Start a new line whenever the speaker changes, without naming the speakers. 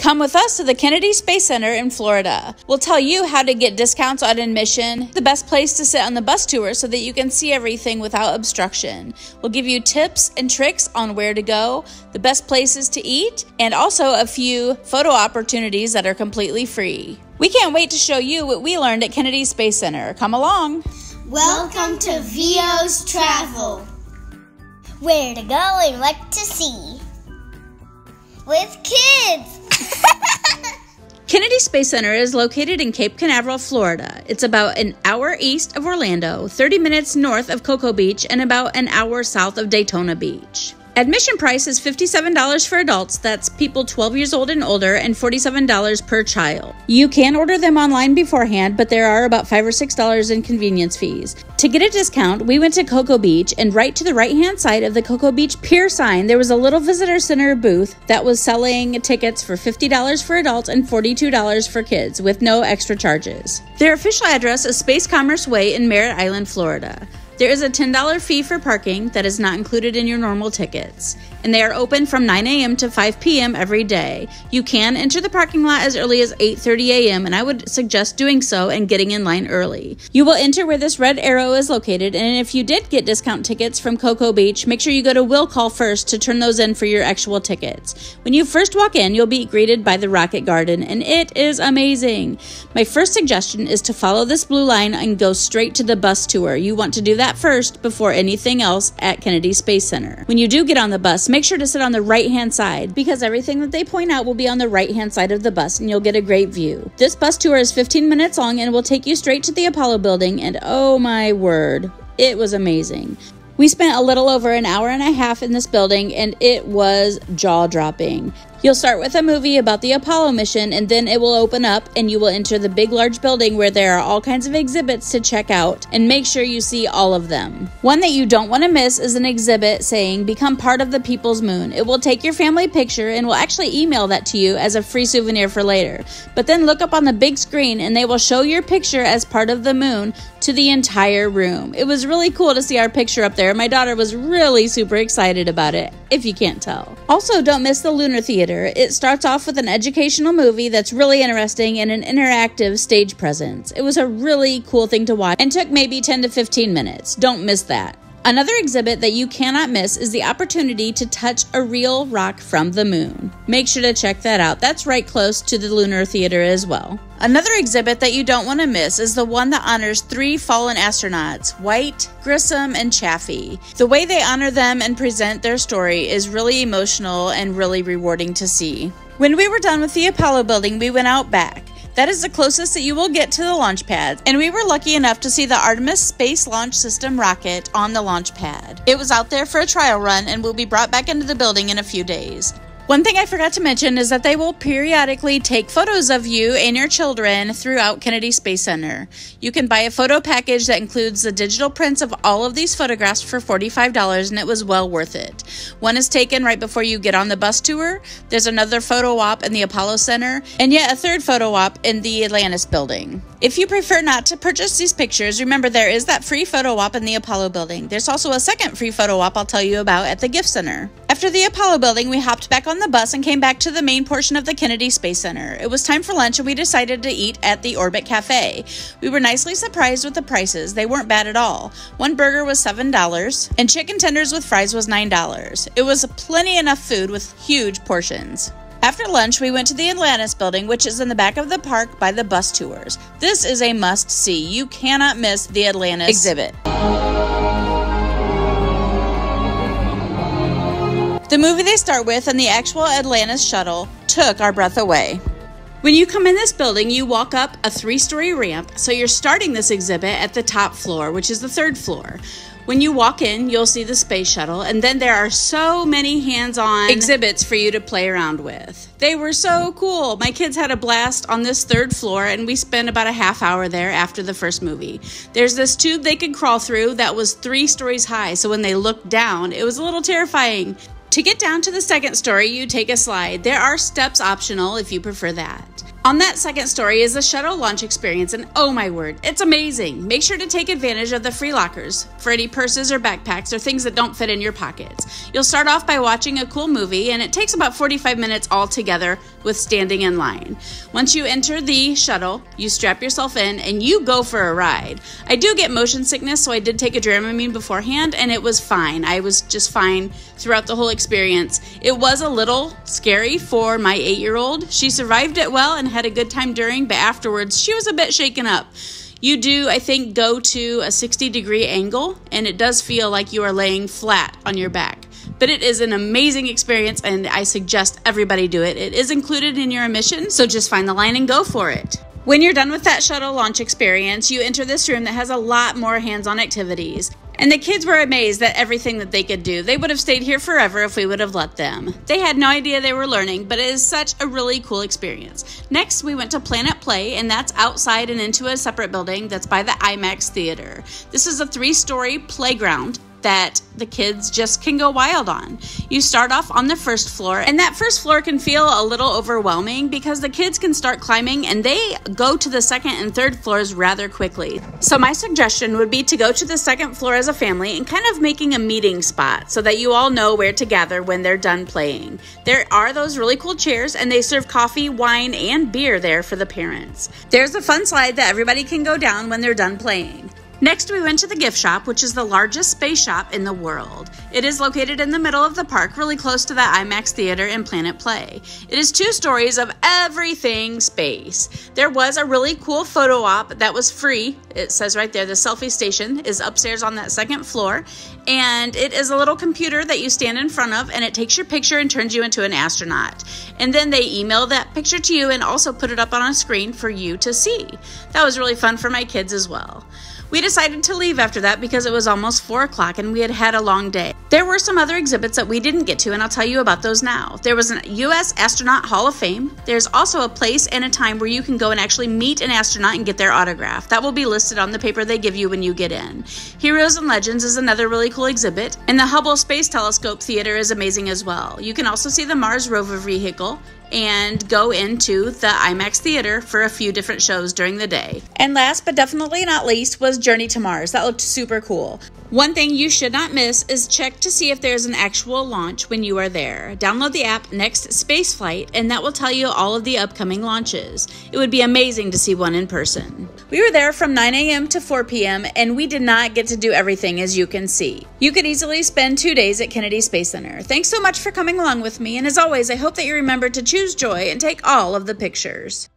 Come with us to the Kennedy Space Center in Florida. We'll tell you how to get discounts on admission, the best place to sit on the bus tour so that you can see everything without obstruction. We'll give you tips and tricks on where to go, the best places to eat, and also a few photo opportunities that are completely free. We can't wait to show you what we learned at Kennedy Space Center. Come along.
Welcome to VO's Travel. Where to go and what to see. With kids.
Kennedy Space Center is located in Cape Canaveral, Florida. It's about an hour east of Orlando, 30 minutes north of Cocoa Beach, and about an hour south of Daytona Beach. Admission price is $57 for adults, that's people 12 years old and older, and $47 per child. You can order them online beforehand, but there are about $5 or $6 in convenience fees. To get a discount, we went to Cocoa Beach, and right to the right-hand side of the Cocoa Beach Pier sign, there was a little visitor center booth that was selling tickets for $50 for adults and $42 for kids, with no extra charges. Their official address is Space Commerce Way in Merritt Island, Florida. There is a $10 fee for parking that is not included in your normal tickets, and they are open from 9 a.m. to 5 p.m. every day. You can enter the parking lot as early as 8:30 a.m., and I would suggest doing so and getting in line early. You will enter where this red arrow is located, and if you did get discount tickets from Cocoa Beach, make sure you go to Will Call first to turn those in for your actual tickets. When you first walk in, you'll be greeted by the Rocket Garden, and it is amazing. My first suggestion is to follow this blue line and go straight to the bus tour. You want to do that first before anything else at Kennedy Space Center. When you do get on the bus, make sure to sit on the right-hand side because everything that they point out will be on the right-hand side of the bus and you'll get a great view. This bus tour is 15 minutes long and will take you straight to the Apollo building, and oh my word, it was amazing. We spent a little over an hour and a half in this building and it was jaw-dropping. You'll start with a movie about the Apollo mission, and then it will open up and you will enter the big large building where there are all kinds of exhibits to check out, and make sure you see all of them. One that you don't want to miss is an exhibit saying become part of the people's moon. It will take your family picture and will actually email that to you as a free souvenir for later. But then look up on the big screen and they will show your picture as part of the moon to the entire room. It was really cool to see our picture up there. My daughter was really super excited about it, if you can't tell. Also, don't miss the Lunar Theater. It starts off with an educational movie that's really interesting and an interactive stage presence. It was a really cool thing to watch and took maybe 10 to 15 minutes. Don't miss that. Another exhibit that you cannot miss is the opportunity to touch a real rock from the moon. Make sure to check that out. That's right close to the Lunar Theater as well. Another exhibit that you don't want to miss is the one that honors 3 fallen astronauts, White, Grissom, and Chaffee. The way they honor them and present their story is really emotional and really rewarding to see. When we were done with the Apollo building, we went out back. That is the closest that you will get to the launch pad, and we were lucky enough to see the Artemis Space Launch System rocket on the launch pad. It was out there for a trial run and will be brought back into the building in a few days. One thing I forgot to mention is that they will periodically take photos of you and your children throughout Kennedy Space Center. You can buy a photo package that includes the digital prints of all of these photographs for $45, and it was well worth it. One is taken right before you get on the bus tour. There's another photo op in the Apollo Center, and yet a third photo op in the Atlantis building. If you prefer not to purchase these pictures, remember there is that free photo op in the Apollo building. There's also a second free photo op I'll tell you about at the gift center. After the Apollo building, we hopped back on the bus and came back to the main portion of the Kennedy Space Center. It was time for lunch and we decided to eat at the Orbit Cafe. We were nicely surprised with the prices. They weren't bad at all. One burger was $7 and chicken tenders with fries was $9. It was plenty enough food with huge portions. After lunch, we went to the Atlantis building, which is in the back of the park by the bus tours. This is a must-see. You cannot miss the Atlantis exhibit. The movie they start with and the actual Atlantis shuttle took our breath away. When you come in this building, you walk up a 3-story ramp, so you're starting this exhibit at the top floor, which is the 3rd floor. When you walk in, you'll see the space shuttle, and then there are so many hands-on exhibits for you to play around with. They were so cool. My kids had a blast on this 3rd floor, and we spent about a half hour there after the first movie. There's this tube they could crawl through that was 3 stories high, so when they looked down, it was a little terrifying. To get down to the 2nd story, you take a slide. There are steps optional if you prefer that. On that second story is the Shuttle Launch experience, and oh my word, it's amazing. Make sure to take advantage of the free lockers for any purses or backpacks or things that don't fit in your pockets. You'll start off by watching a cool movie, and it takes about 45 minutes altogether with standing in line. Once you enter the shuttle, you strap yourself in and you go for a ride. I do get motion sickness, so I did take a Dramamine beforehand, and it was fine. I was just fine throughout the whole experience. It was a little scary for my 8-year-old. She survived it well and had a good time during, but afterwards she was a bit shaken up. You do, I think, go to a 60-degree angle, and it does feel like you are laying flat on your back. But it is an amazing experience, and I suggest everybody do it. It is included in your admission, so just find the line and go for it. When you're done with that Shuttle Launch experience, you enter this room that has a lot more hands-on activities. And the kids were amazed at everything that they could do. They would have stayed here forever if we would have let them. They had no idea they were learning, but it is such a really cool experience. Next, we went to Planet Play, and that's outside and into a separate building that's by the IMAX Theater. This is a 3-story playground that the kids just can go wild on. You start off on the first floor, and that first floor can feel a little overwhelming because the kids can start climbing and they go to the second and third floors rather quickly. So my suggestion would be to go to the second floor as a family and kind of making a meeting spot so that you all know where to gather when they're done playing. There are those really cool chairs, and they serve coffee, wine, and beer there for the parents. There's a fun slide that everybody can go down when they're done playing. Next, we went to the gift shop, which is the largest space shop in the world. It is located in the middle of the park, really close to the IMAX Theater and Planet Play. It is 2 stories of everything space. There was a really cool photo op that was free. It says right there, the selfie station is upstairs on that second floor, and it is a little computer that you stand in front of, and it takes your picture and turns you into an astronaut. And then they email that picture to you and also put it up on a screen for you to see. That was really fun for my kids as well. We decided to leave after that because it was almost 4 o'clock and we had had a long day. There were some other exhibits that we didn't get to, and I'll tell you about those now. There was a U.S. Astronaut Hall of Fame. There's also a place and a time where you can go and actually meet an astronaut and get their autograph. That will be listed on the paper they give you when you get in. Heroes and Legends is another really cool exhibit, and the Hubble Space Telescope Theater is amazing as well. You can also see the Mars rover vehicle and go into the IMAX Theater for a few different shows during the day. And last but definitely not least was Journey to Mars. That looked super cool. One thing you should not miss is check to see if there's an actual launch when you are there. Download the app Next Spaceflight, and that will tell you all of the upcoming launches. It would be amazing to see one in person. We were there from 9 a.m. to 4 p.m. and we did not get to do everything, as you can see. You could easily spend 2 days at Kennedy Space Center. Thanks so much for coming along with me, and as always, I hope that you remember to choose joy and take all of the pictures.